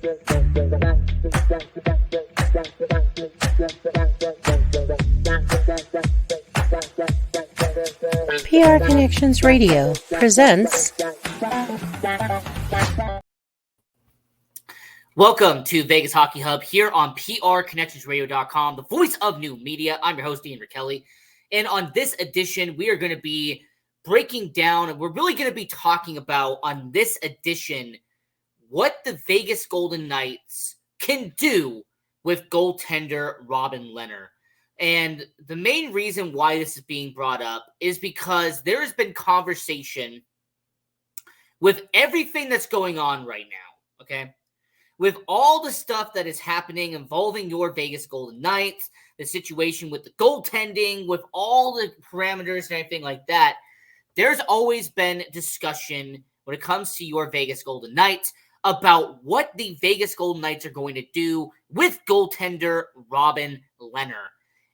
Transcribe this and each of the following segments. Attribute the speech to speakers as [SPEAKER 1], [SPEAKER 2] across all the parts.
[SPEAKER 1] PR Connections Radio presents.
[SPEAKER 2] Welcome to Vegas Hockey Hub here on PRConnectionsRadio.com, the voice of new media. I'm your host, Ian Rachiele. And on this edition, we are going to be breaking down, and we're really going to be talking about on this edition what the Vegas Golden Knights can do with goaltender Robin Lehner. And the main reason why this is being brought up is because there has been conversation with everything that's going on right now, okay? With all the stuff that is happening involving your Vegas Golden Knights, the situation with the goaltending, with all the parameters and everything like that, there's always been discussion when it comes to your Vegas Golden Knights about what the Vegas Golden Knights are going to do with goaltender Robin Lehner.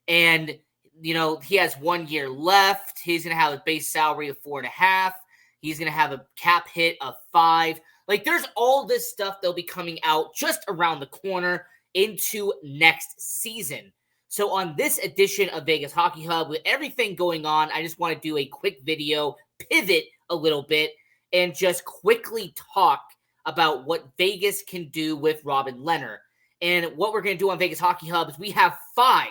[SPEAKER 2] And, you know, he has 1 year left. He's going to have a base salary of $4.5. He's going to have a cap hit of $5. Like, there's all this stuff that'll be coming out just around the corner into next season. So on this edition of Vegas Hockey Hub, with everything going on, I just want to do a quick video, pivot a little bit, and just quickly talk about what Vegas can do with Robin Lehner. And what we're going to do on Vegas Hockey Hub is we have five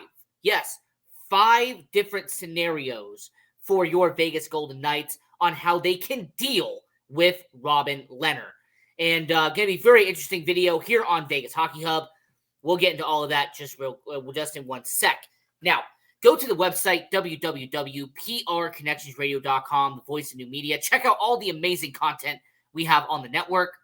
[SPEAKER 2] different scenarios for your Vegas Golden Knights on how they can deal with Robin Lehner. And going to be a very interesting video here on Vegas Hockey Hub. We'll get into all of that just in one sec. Now, go to the website, www.prconnectionsradio.com, the voice of new media. Check out all the amazing content we have on the network.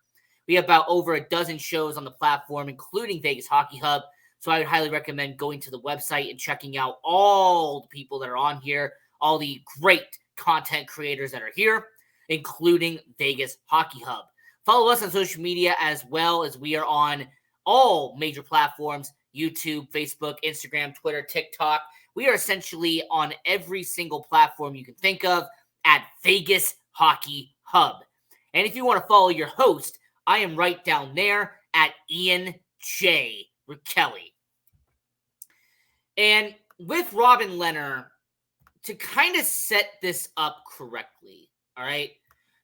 [SPEAKER 2] We have about over a dozen shows on the platform, including Vegas Hockey Hub. So I would highly recommend going to the website and checking out all the people that are on here, all the great content creators that are here, including Vegas Hockey Hub. Follow us on social media as well, as we are on all major platforms: YouTube, Facebook, Instagram, Twitter, TikTok. We are essentially on every single platform you can think of at Vegas Hockey Hub. And if you want to follow your host, I am right down there at Ian J. Rachiele. And with Robin Lehner, to kind of set this up correctly, all right,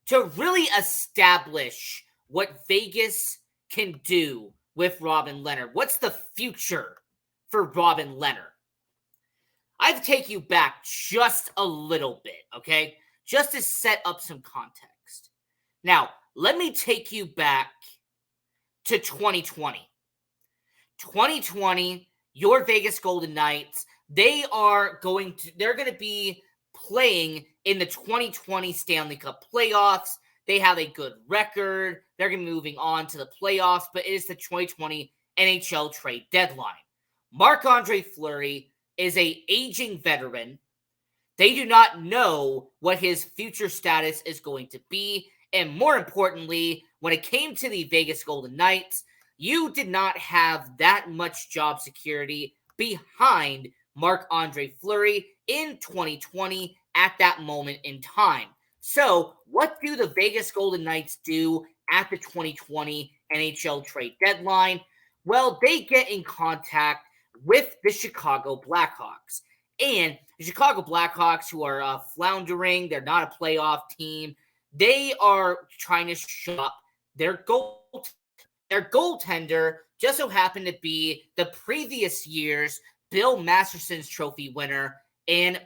[SPEAKER 2] to really establish what Vegas can do with Robin Lehner, what's the future for Robin Lehner? I've taken you back just a little bit, okay, just to set up some context. Now, let me take you back to 2020. 2020, your Vegas Golden Knights, they're going to be playing in the 2020 Stanley Cup playoffs. They have a good record. They're going to be moving on to the playoffs, but it is the 2020 NHL trade deadline. Marc-Andre Fleury is an aging veteran. They do not know what his future status is going to be. And more importantly, when it came to the Vegas Golden Knights, you did not have that much job security behind Marc-Andre Fleury in 2020 at that moment in time. So what do the Vegas Golden Knights do at the 2020 NHL trade deadline? Well, they get in contact with the Chicago Blackhawks. And the Chicago Blackhawks, who are floundering, they're not a playoff team. They are trying to shop their goaltender just so happened to be the previous year's Bill Masterson's trophy winner and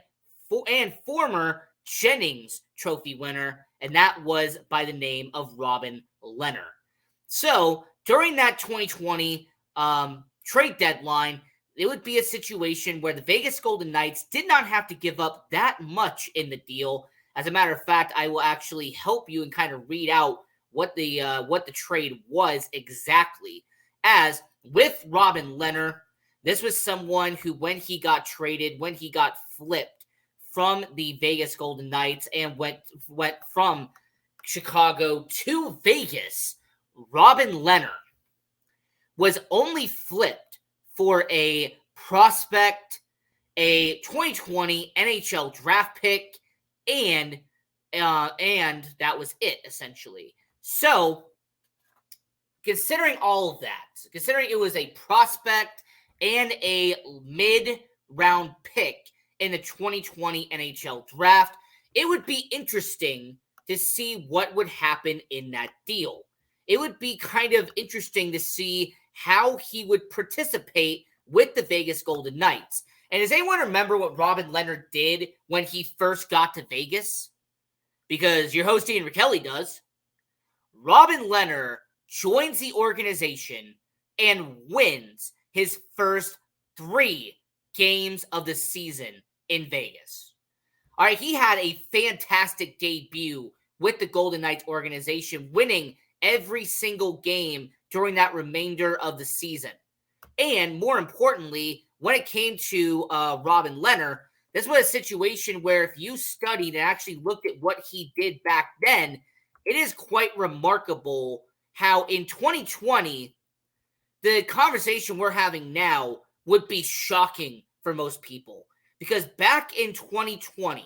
[SPEAKER 2] former Jennings trophy winner, and that was by the name of Robin Lehner. So during that 2020 trade deadline, it would be a situation where the Vegas Golden Knights did not have to give up that much in the deal. As a matter of fact, I will actually help you and kind of read out what the trade was exactly. As with Robin Lehner, this was someone who, when he got flipped from the Vegas Golden Knights and went from Chicago to Vegas, Robin Lehner was only flipped for a prospect, a 2020 NHL draft pick, and that was it, essentially. So, considering all of that, considering it was a prospect and a mid-round pick in the 2020 NHL draft, it would be interesting to see what would happen in that deal. It would be kind of interesting to see how he would participate with the Vegas Golden Knights. And does anyone remember what Robin Lehner did when he first got to Vegas? Because your host Ian Rachiele does. Robin Lehner joins the organization and wins his first 3 games of the season in Vegas. All right, he had a fantastic debut with the Golden Knights organization, winning every single game during that remainder of the season. And more importantly, when it came to Robin Lehner, this was a situation where if you studied and actually looked at what he did back then, it is quite remarkable how in 2020, the conversation we're having now would be shocking for most people. Because back in 2020,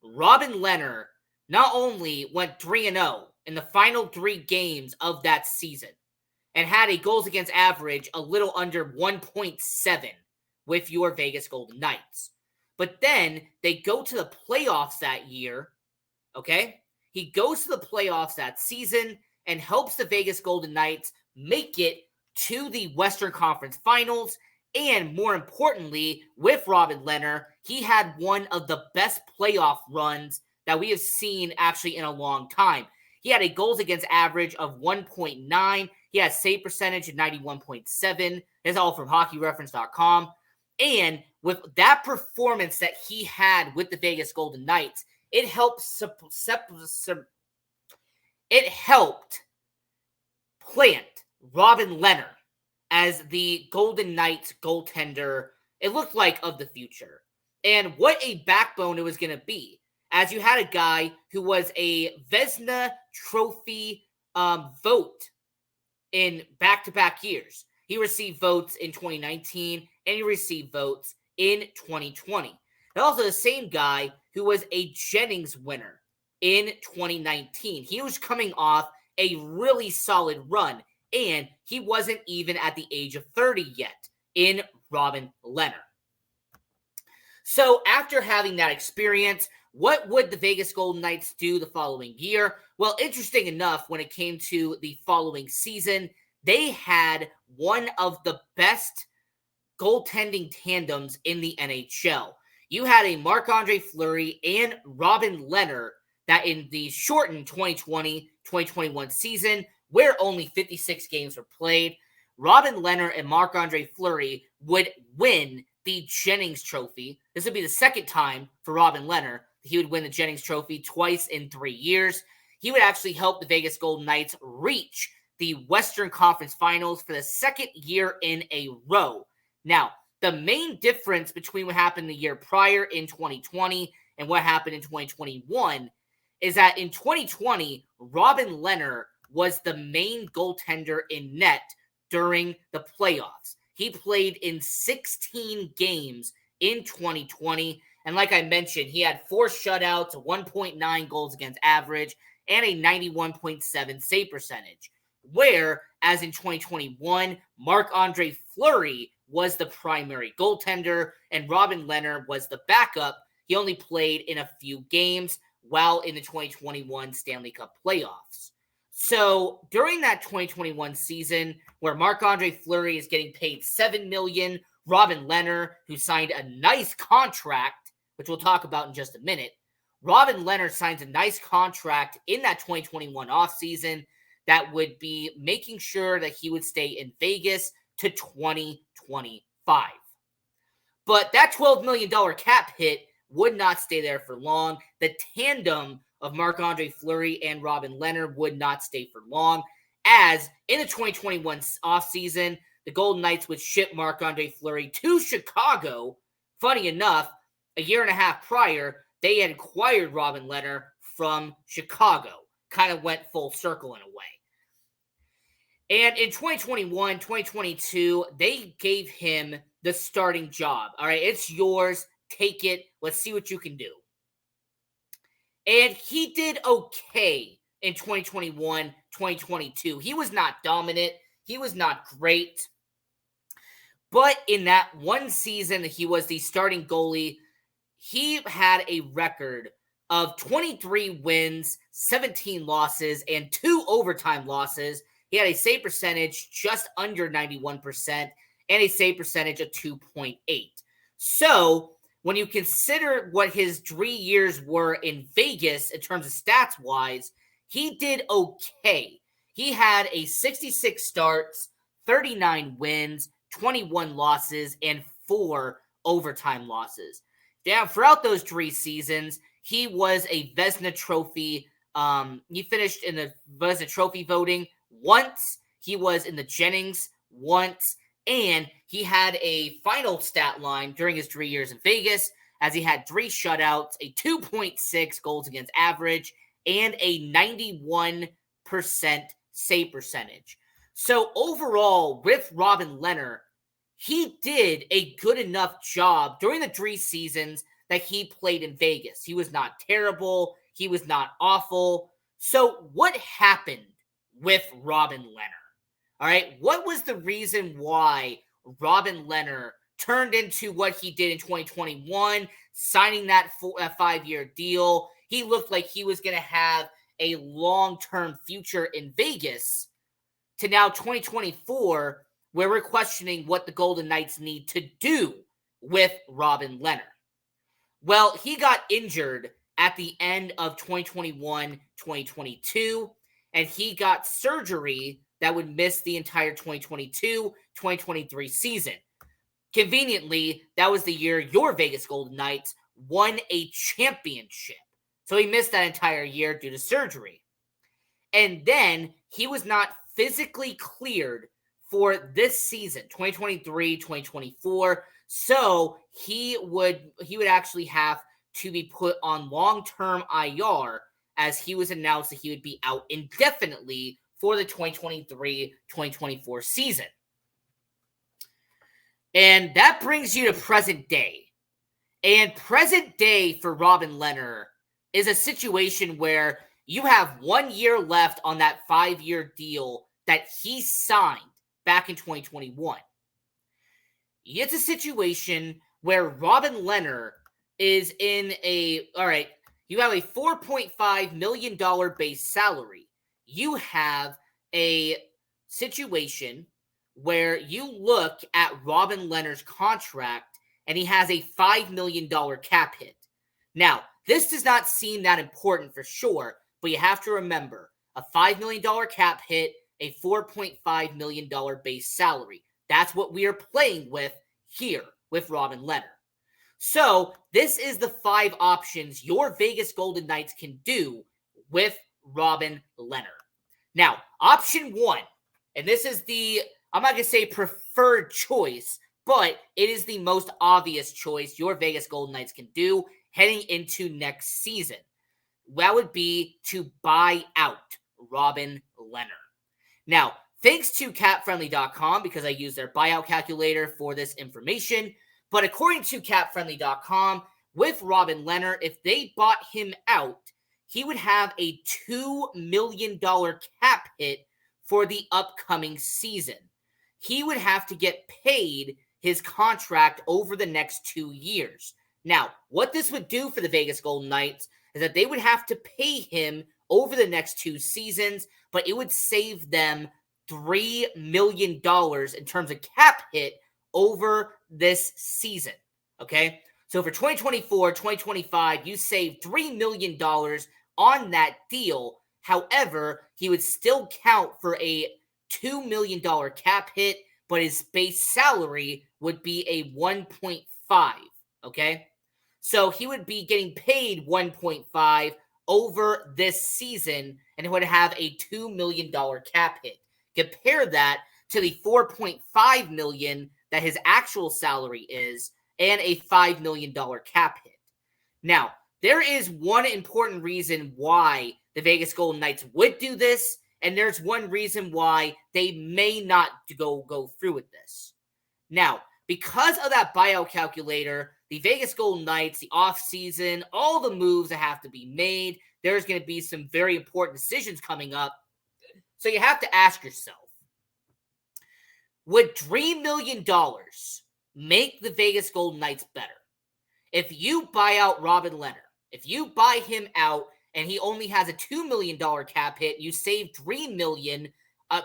[SPEAKER 2] Robin Lehner not only went 3-0 in the final 3 games of that season and had a goals against average a little under 1.7 with your Vegas Golden Knights, but then they go to the playoffs that year, okay? He goes to the playoffs that season and helps the Vegas Golden Knights make it to the Western Conference Finals. And more importantly, with Robin Lehner, he had one of the best playoff runs that we have seen actually in a long time. He had a goals against average of 1.9. He had save percentage of 91.7. That's all from hockeyreference.com. And with that performance that he had with the Vegas Golden Knights, it helped plant Robin Lehner as the Golden Knights goaltender, it looked like, of the future. And what a backbone it was going to be, as you had a guy who was a Vezina Trophy vote in back-to-back years. He received votes in 2019, and he received votes in 2020. And also the same guy who was a Jennings winner in 2019. He was coming off a really solid run, and he wasn't even at the age of 30 yet in Robin Lehner. So after having that experience, what would the Vegas Golden Knights do the following year? Well, interesting enough, when it came to the following season, they had one of the best goaltending tandems in the NHL. You had a Marc-Andre Fleury and Robin Lehner that in the shortened 2020-2021 season, where only 56 games were played, Robin Lehner and Marc-Andre Fleury would win the Jennings Trophy. This would be the second time for Robin Lehner. He would win the Jennings Trophy twice in 3 years. He would actually help the Vegas Golden Knights reach the Western Conference Finals for the second year in a row. Now, the main difference between what happened the year prior in 2020 and what happened in 2021 is that in 2020, Robin Lehner was the main goaltender in net during the playoffs. He played in 16 games in 2020. And like I mentioned, he had 4 shutouts, 1.9 goals against average, and a 91.7 save percentage. Whereas in 2021, Marc-Andre Fleury was the primary goaltender, and Robin Lehner was the backup. He only played in a few games while in the 2021 Stanley Cup playoffs. So during that 2021 season, where Marc-Andre Fleury is getting paid $7 million, Robin Lehner, who signed a nice contract, which we'll talk about in just a minute, Robin Lehner signs a nice contract in that 2021 offseason that would be making sure that he would stay in Vegas to 2025. But that $12 million cap hit would not stay there for long. The tandem of Marc-Andre Fleury and Robin Lehner would not stay for long, as in the 2021 offseason, the Golden Knights would ship Marc-Andre Fleury to Chicago. Funny enough, a year and a half prior, they had acquired Robin Lehner from Chicago. Kind of went full circle in a way. And in 2021, 2022, they gave him the starting job. All right, it's yours. Take it. Let's see what you can do. And he did okay in 2021, 2022. He was not dominant. He was not great. But in that one season that he was the starting goalie, he had a record of 23 wins, 17 losses, and 2 overtime losses. He had a save percentage just under 91% and a save percentage of 2.8. So when you consider what his 3 years were in Vegas in terms of stats-wise, he did okay. He had a 66 starts, 39 wins, 21 losses, and 4 overtime losses. Now, throughout those 3 seasons, he was a Vezina Trophy. He finished in the Vezina Trophy voting once. He was in the Jennings once. And he had a final stat line during his 3 years in Vegas, as he had 3 shutouts, a 2.6 goals against average, and a 91% save percentage. So overall, with Robin Lehner, he did a good enough job during the 3 seasons that he played in Vegas. He was not terrible. He was not awful. So what happened with Robin Lehner? All right, what was the reason why Robin Lehner turned into what he did in 2021, signing that 5-year deal? He looked like he was going to have a long-term future in Vegas, to now 2024, where we're questioning what the Golden Knights need to do with Robin Lehner. Well, he got injured at the end of 2021-2022, and he got surgery that would miss the entire 2022-2023 season. Conveniently, that was the year your Vegas Golden Knights won a championship. So he missed that entire year due to surgery. And then he was not physically cleared for this season, 2023-2024. So he would actually have to be put on long-term IR, as he was announced that he would be out indefinitely for the 2023-2024 season. And that brings you to present day. And present day for Robin Lehner is a situation where you have 1 year left on that 5-year deal that he signed back in 2021. It's a situation where Robin Lehner is in you have a $4.5 million base salary. You have a situation where you look at Robin Lehner's contract and he has a $5 million cap hit. Now, this does not seem that important for sure, but you have to remember a $5 million cap hit, a $4.5 million base salary. That's what we are playing with here with Robin Lehner. So this is the 5 options your Vegas Golden Knights can do with Robin Lehner. Now, option 1, and this is I'm not going to say preferred choice, but it is the most obvious choice your Vegas Golden Knights can do heading into next season. That would be to buy out Robin Lehner. Now, thanks to CapFriendly.com, because I use their buyout calculator for this information, but according to CapFriendly.com, with Robin Lehner, if they bought him out, he would have a $2 million cap hit for the upcoming season. He would have to get paid his contract over the next 2 years. Now, what this would do for the Vegas Golden Knights is that they would have to pay him over the next 2 seasons, but it would save them $3 million in terms of cap hit over this season, okay? So for 2024, 2025, you save $3 million on that deal. However, he would still count for a $2 million cap hit, but his base salary would be a 1.5, okay? So he would be getting paid 1.5 over this season, and it would have a $2 million cap hit. Compare that to the $4.5 million that his actual salary is, and a $5 million cap hit. Now, there is one important reason why the Vegas Golden Knights would do this, and there's one reason why they may not go through with this. Now, because of that buyout calculator, the Vegas Golden Knights, the offseason, all the moves that have to be made, there's going to be some very important decisions coming up. So you have to ask yourself, would $3 million make the Vegas Golden Knights better? If you buy out Robin Lehner, if you buy him out and he only has a $2 million cap hit, you save $3 million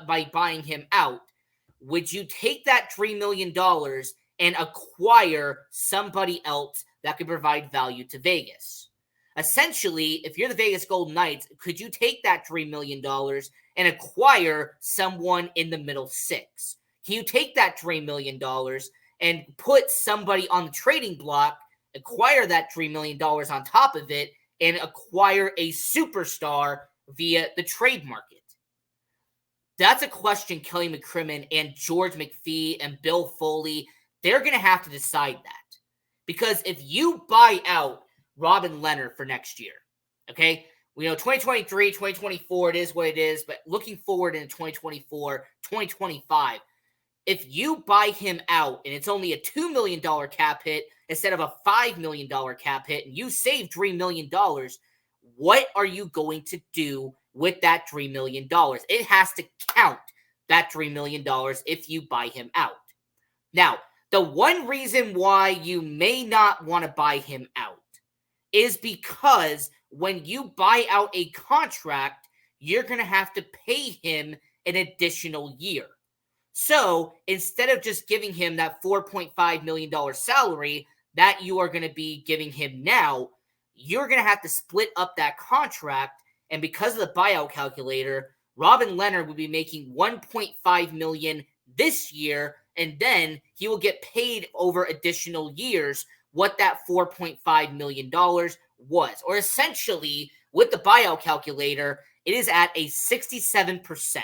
[SPEAKER 2] by buying him out, would you take that $3 million and acquire somebody else that could provide value to Vegas? Essentially, if you're the Vegas Golden Knights, could you take that $3 million and acquire someone in the middle six? Can you take that $3 million and put somebody on the trading block, acquire that $3 million on top of it, and acquire a superstar via the trade market? That's a question Kelly McCrimmon and George McPhee and Bill Foley, they're going to have to decide that. Because if you buy out Robin Lehner for next year, okay, we know 2023, 2024, it is what it is, but looking forward into 2024, 2025, if you buy him out and it's only a $2 million cap hit instead of a $5 million cap hit and you save $3 million, what are you going to do with that $3 million? It has to count, that $3 million, if you buy him out. Now, the one reason why you may not want to buy him out is because when you buy out a contract, you're going to have to pay him an additional year. So instead of just giving him that $4.5 million salary that you are going to be giving him now, you're going to have to split up that contract. And because of the buyout calculator, Robin Lehner will be making $1.5 million this year, and then he will get paid over additional years what that $4.5 million was. Or essentially, with the buyout calculator, it is at a 67%.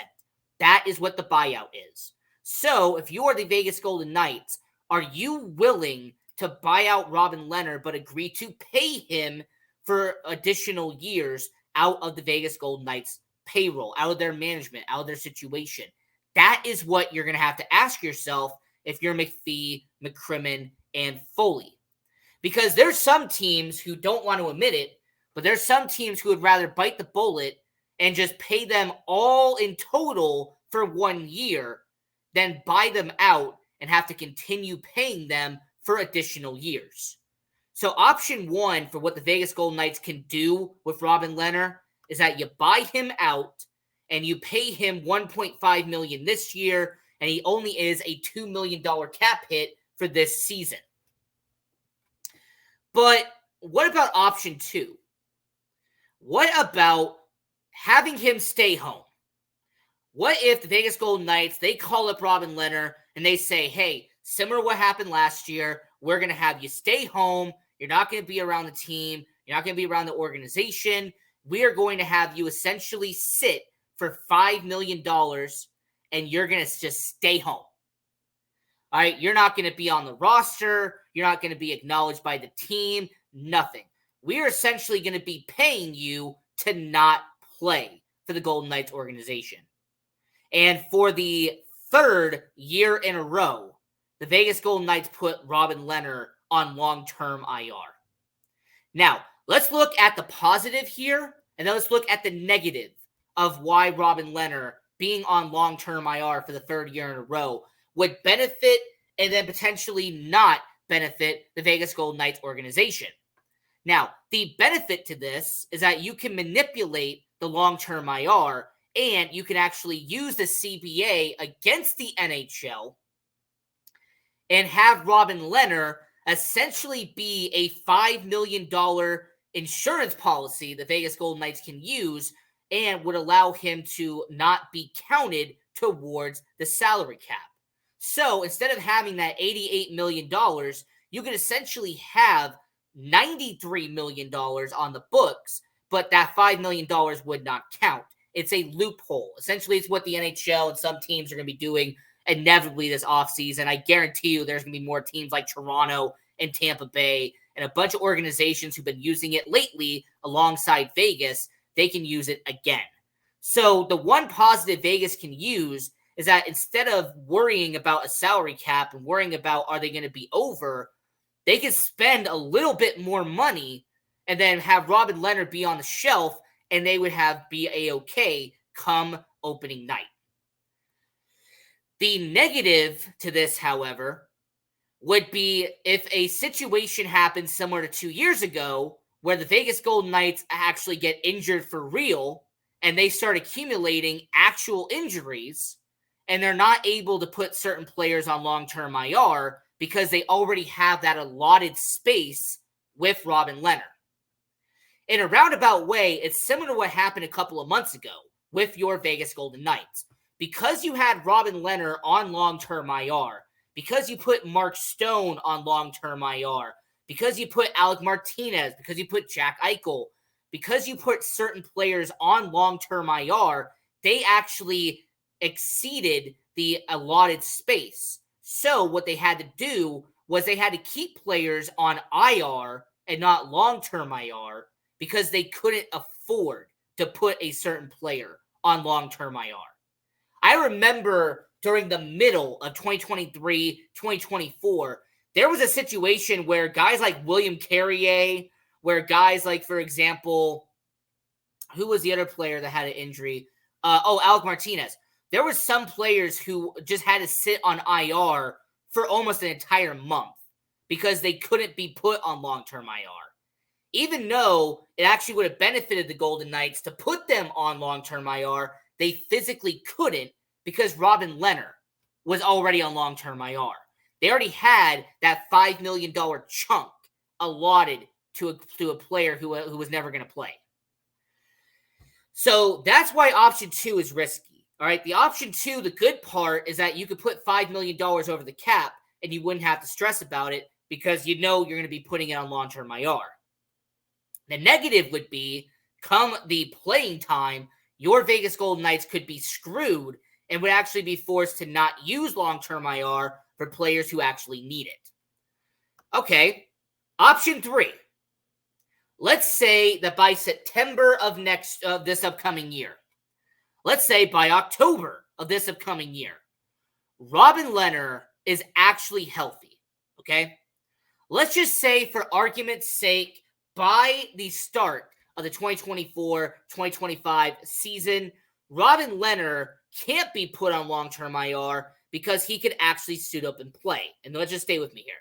[SPEAKER 2] That is what the buyout is. So, if you are the Vegas Golden Knights, are you willing to buy out Robin Lehner but agree to pay him for additional years out of the Vegas Golden Knights payroll, out of their management, out of their situation? That is what you're going to have to ask yourself if you're McPhee, McCrimmon, and Foley. Because there's some teams who don't want to admit it, but there's some teams who would rather bite the bullet and just pay them all in total for 1 year than buy them out and have to continue paying them for additional years. So option one for what the Vegas Golden Knights can do with Robin Lehner is that you buy him out and you pay him $1.5 million this year, and he only is a $2 million cap hit for this season. But what about option two? What about having him stay home? What if the Vegas Golden Knights, they call up Robin Lehner and they say, hey, similar to what happened last year, we're going to have you stay home. You're not going to be around the team. You're not going to be around the organization. We are going to have you essentially sit for $5 million and you're going to just stay home. All right, you're not going to be on the roster. You're not going to be acknowledged by the team. Nothing. We are essentially going to be paying you to not play for the Golden Knights organization. And for the third year in a row, the Vegas Golden Knights put Robin Lehner on long-term IR. Now, let's look at the positive here, and then let's look at the negative of why Robin Lehner being on long-term IR for the third year in a row would benefit and then potentially not benefit the Vegas Golden Knights organization. Now, the benefit to this is that you can manipulate the long-term IR and you can actually use the CBA against the NHL and have Robin Lehner essentially be a $5 million insurance policy the Vegas Golden Knights can use and would allow him to not be counted towards the salary cap. So instead of having that $88 million, you could essentially have $93 million on the books, but that $5 million would not count. It's a loophole. Essentially, it's what the NHL and some teams are going to be doing inevitably this offseason. I guarantee you there's going to be more teams like Toronto and Tampa Bay and a bunch of organizations who've been using it lately alongside Vegas. They can use it again. So the one positive Vegas can use is that instead of worrying about a salary cap and worrying about are they going to be over, they can spend a little bit more money and then have Robin Lehner be on the shelf, and they would be A-okay come opening night. The negative to this, however, would be if a situation happens similar to 2 years ago where the Vegas Golden Knights actually get injured for real and they start accumulating actual injuries and they're not able to put certain players on long-term IR because they already have that allotted space with Robin Lehner. In a roundabout way, it's similar to what happened a couple of months ago with your Vegas Golden Knights. Because you had Robin Lehner on long-term IR, because you put Mark Stone on long-term IR, because you put Alec Martinez, because you put Jack Eichel, because you put certain players on long-term IR, they actually exceeded the allotted space. So what they had to do was they had to keep players on IR and not long-term IR because they couldn't afford to put a certain player on long-term IR. I remember during the middle of 2023, 2024, there was a situation where guys like William Carrier, where guys like, for example, who was the other player that had an injury? Alec Martinez. There were some players who just had to sit on IR for almost an entire month because they couldn't be put on long-term IR. Even though it actually would have benefited the Golden Knights to put them on long-term IR, they physically couldn't because Robin Lehner was already on long-term IR. They already had that $5 million chunk allotted to a player who was never going to play. So that's why option 2 is risky. All right, the option 2, the good part is that you could put $5 million over the cap and you wouldn't have to stress about it because you know you're going to be putting it on long-term IR. The negative would be, come the playing time, your Vegas Golden Knights could be screwed and would actually be forced to not use long-term IR for players who actually need it. Okay, option 3. Let's say that by September of this upcoming year, let's say by October of this upcoming year, Robin Lehner is actually healthy, okay? Let's just say, for argument's sake, by the start of the 2024-2025 season, Robin Lehner can't be put on long-term IR because he could actually suit up and play. And let's just stay with me here.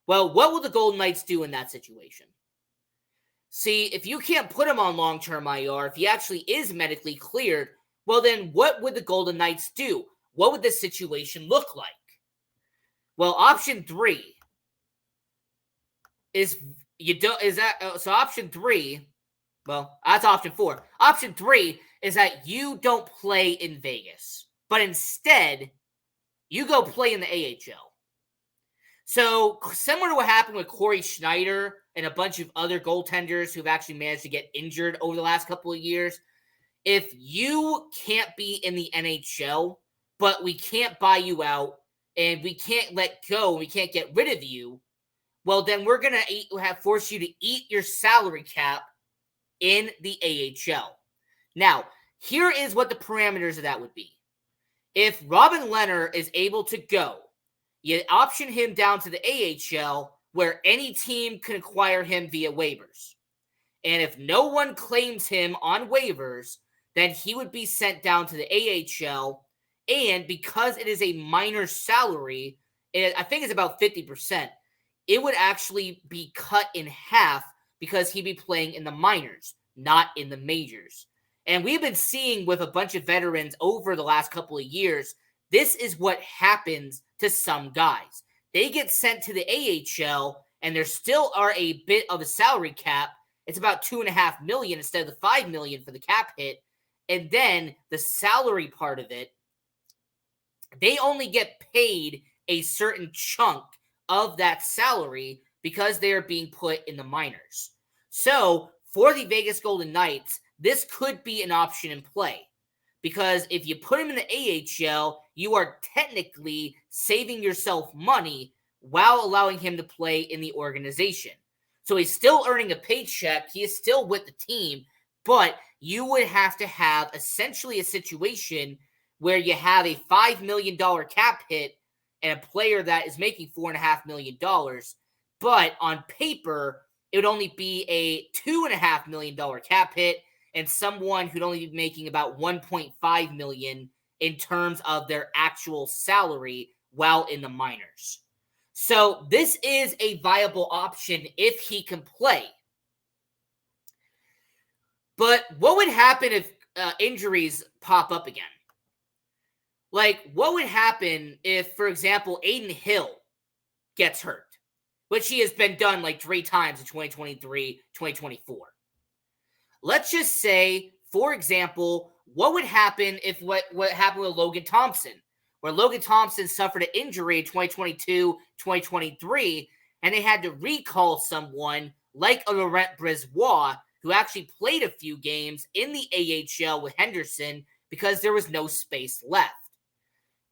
[SPEAKER 2] Well, what will the Golden Knights do in that situation? See, if you can't put him on long-term IR, if he actually is medically cleared, well then what would the Golden Knights do? What would this situation look like? Well, option 3 is option 3, well, that's option 4. Option 3 is that you don't play in Vegas, but instead you go play in the AHL. So similar to what happened with Corey Schneider and a bunch of other goaltenders who've actually managed to get injured over the last couple of years, if you can't be in the NHL, but we can't buy you out and we can't let go, we can't get rid of you, well, then we're going to force you to eat your salary cap in the AHL. Now, here is what the parameters of that would be. If Robin Lehner is able to go, you option him down to the AHL where any team can acquire him via waivers. And if no one claims him on waivers, then he would be sent down to the AHL. And because it is a minor salary, I think it's about 50%, it would actually be cut in half because he'd be playing in the minors, not in the majors. And we've been seeing with a bunch of veterans over the last couple of years, this is what happens to some guys. They get sent to the AHL and there still are a bit of a salary cap. It's about $2.5 million instead of the $5 million for the cap hit. And then the salary part of it, they only get paid a certain chunk of that salary because they are being put in the minors. So for the Vegas Golden Knights, this could be an option in play. Because if you put him in the AHL, you are technically saving yourself money while allowing him to play in the organization. So he's still earning a paycheck. He is still with the team. But you would have to have essentially a situation where you have a $5 million cap hit and a player that is making $4.5 million. But on paper, it would only be a $2.5 million cap hit. and someone who'd only be making about $1.5 million in terms of their actual salary while in the minors. So this is a viable option if he can play. But what would happen if injuries pop up again? Like, what would happen if, for example, Aiden Hill gets hurt, which he has been done like 3 times in 2023, 2024. Let's just say, for example, what would happen if what happened with Logan Thompson, where Logan Thompson suffered an injury in 2022, 2023, and they had to recall someone like a Laurent Brisebois, who actually played a few games in the AHL with Henderson because there was no space left.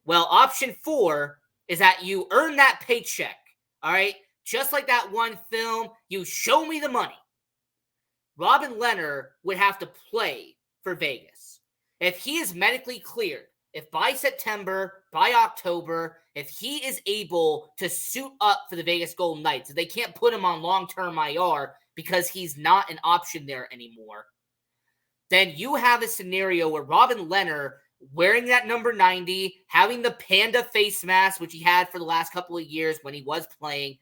[SPEAKER 2] Well, option 4 is that you earn that paycheck, all right? Just like that one film, you show me the money. Robin Lehner would have to play for Vegas. If he is medically cleared, if by September, by October, if he is able to suit up for the Vegas Golden Knights, if they can't put him on long-term IR because he's not an option there anymore, then you have a scenario where Robin Lehner, wearing that number 90, having the panda face mask, which he had for the last couple of years when he was playing,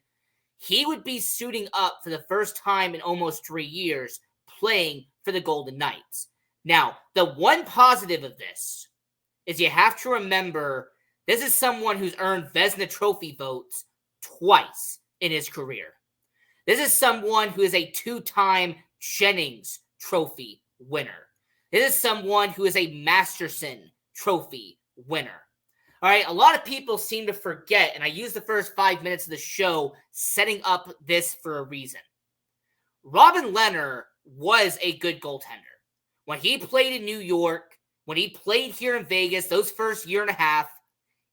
[SPEAKER 2] he would be suiting up for the first time in almost 3 years, playing for the Golden Knights. Now, the one positive of this is you have to remember this is someone who's earned Vezina Trophy votes twice in his career. This is someone who is a 2-time Jennings Trophy winner. This is someone who is a Masterson Trophy winner. All right, a lot of people seem to forget, and I used the first 5 minutes of the show setting up this for a reason. Robin Lehner was a good goaltender. When he played in New York, when he played here in Vegas, those first year and a half,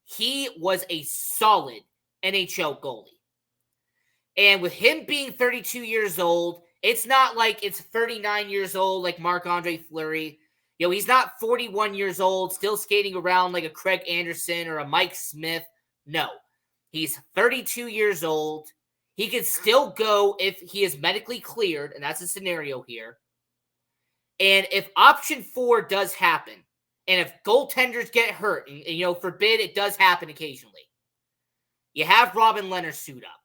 [SPEAKER 2] he was a solid NHL goalie. And with him being 32 years old, it's not like it's 39 years old like Marc-Andre Fleury. You know, he's not 41 years old, still skating around like a Craig Anderson or a Mike Smith. No, he's 32 years old. He can still go if he is medically cleared, and that's a scenario here. And if option 4 does happen, and if goaltenders get hurt, and you know, forbid it does happen occasionally, you have Robin Lehner suit up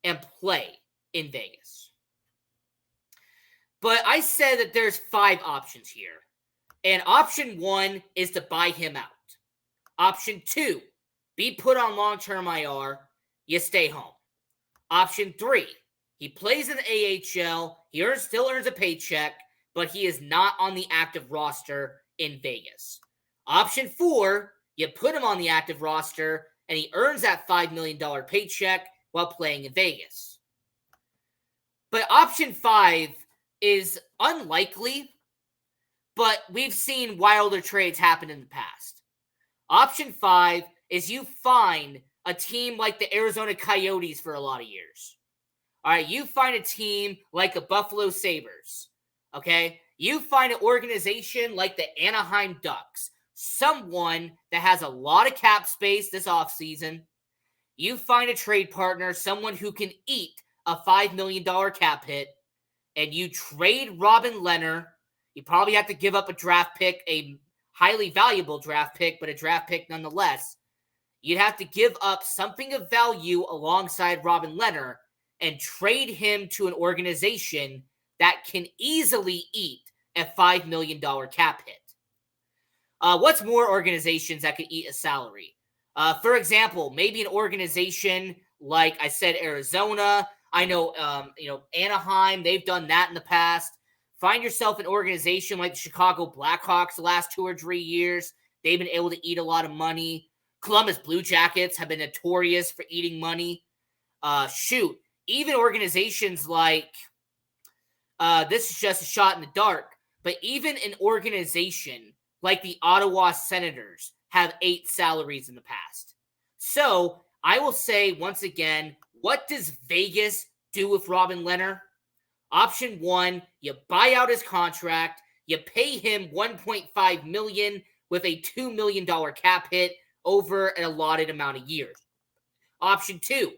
[SPEAKER 2] and play in Vegas. But I said that there's 5 options here. And option 1 is to buy him out. Option 2, be put on long-term IR, you stay home. Option 3, he plays in the AHL, he still earns a paycheck, but he is not on the active roster in Vegas. Option 4, you put him on the active roster, and he earns that $5 million paycheck while playing in Vegas. But option 5 is unlikely, but we've seen wilder trades happen in the past. Option 5 is you find a team like the Arizona Coyotes for a lot of years. All right, you find a team like the Buffalo Sabres. Okay, you find an organization like the Anaheim Ducks, someone that has a lot of cap space this offseason. You find a trade partner, someone who can eat a $5 million cap hit, and you trade Robin Lehner. You probably have to give up a draft pick, a highly valuable draft pick, but a draft pick nonetheless. You'd have to give up something of value alongside Robin Lehner and trade him to an organization that can easily eat a $5 million cap hit. What's more organizations that could eat a salary? For example, maybe an organization like I said, Arizona. I know, Anaheim. They've done that in the past. Find yourself an organization like the Chicago Blackhawks the last 2 or 3 years. They've been able to eat a lot of money. Columbus Blue Jackets have been notorious for eating money. Even organizations like, this is just a shot in the dark, but even an organization like the Ottawa Senators have 8 salaries in the past. So I will say once again, what does Vegas do with Robin Lehner? Option 1, you buy out his contract, you pay him $1.5 million with a $2 million cap hit over an allotted amount of years. Option 2,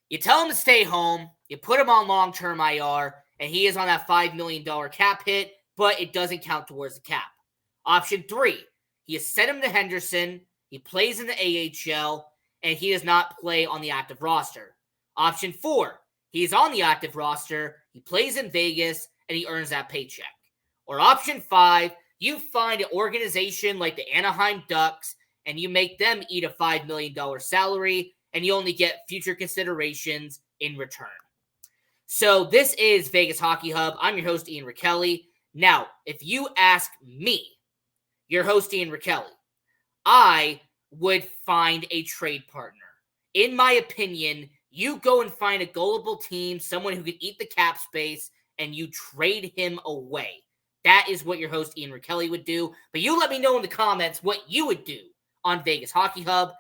[SPEAKER 2] you tell him to stay home, you put him on long-term IR, and he is on that $5 million cap hit, but it doesn't count towards the cap. Option 3, he has sent him to Henderson, he plays in the AHL, and he does not play on the active roster. Option 4, he's on the active roster, he plays in Vegas, and he earns that paycheck. Or option 5, you find an organization like the Anaheim Ducks, and you make them eat a $5 million salary, and you only get future considerations in return. So this is Vegas Hockey Hub. I'm your host, Ian Rachiele. Now, if you ask me, your host, Ian Rachiele, I would find a trade partner. In my opinion, you go and find a gullible team, someone who can eat the cap space, and you trade him away. That is what your host, Ian Rachiele, would do. But you let me know in the comments what you would do on Vegas Hockey Hub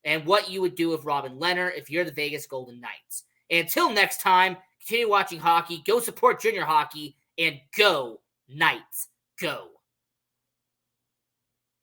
[SPEAKER 2] and what you would do with Robin Lehner if you're the Vegas Golden Knights. And until next time, continue watching hockey, go support junior hockey, and go Knights, go.